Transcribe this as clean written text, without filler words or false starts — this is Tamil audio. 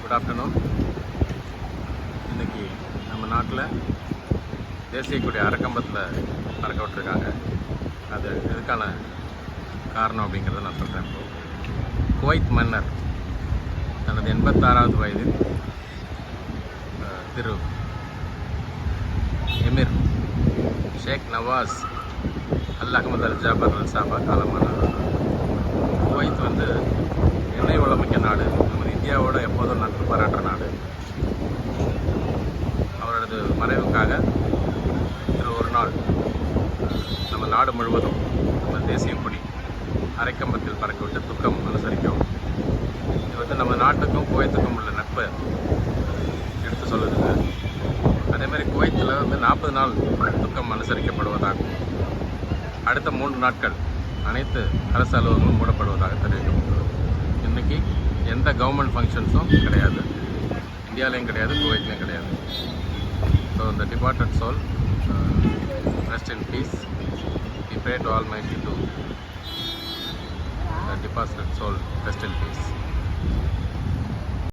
Good afternoon. இன்றைக்கி நம்ம நாட்டில் தேசிய கொடி அரைக்கம்பத்தில் பறக்க விட்டுருக்காங்க. அது எதுக்கான காரணம் அப்படிங்கிறத நான் சொல்கிறேன். குவைத் மன்னர் தனது 86வது வயதில் திரு எமிர் ஷேக் நவாஸ் அல் அகமது அல் ஜாபர் அல் சாபா காலமானார். குவைத் வந்து எண்ணெய் வளமிக்க நாடு, நமது இந்தியாவோட எப்போதும் நட்பு பாராட்டுற நாடு. அவரது மறைவுக்காக ஒரு நாள் நம்ம நாடு முழுவதும் நம்ம தேசிய கொடி அரைக்கம்பத்தில் பறக்கவிட்டு துக்கம் அனுசரிக்கும். இது வந்து நம்ம நாட்டுக்கும் குவைத்துக்கும் உள்ள நட்பை எடுத்து சொல்லுதுங்க. அதேமாதிரி குவைத்தில் வந்து 40 நாள் துக்கம் அனுசரிக்கப்படுவதாகவும் அடுத்த 3 நாட்கள் அனைத்து அரசு அலுவலகங்களும் மூடப்படுவதாக தெரிவிக்கப்பட்டுள்ளது. இன்றைக்கி எந்த கவர்மெண்ட் ஃபங்க்ஷன்ஸும் கிடையாது, இந்தியாவிலையும் கிடையாது, குவைத்லையும் கிடையாது. ஸோ இந்த departed soul rest in peace. We pray to Almighty to the departed soul rest in peace.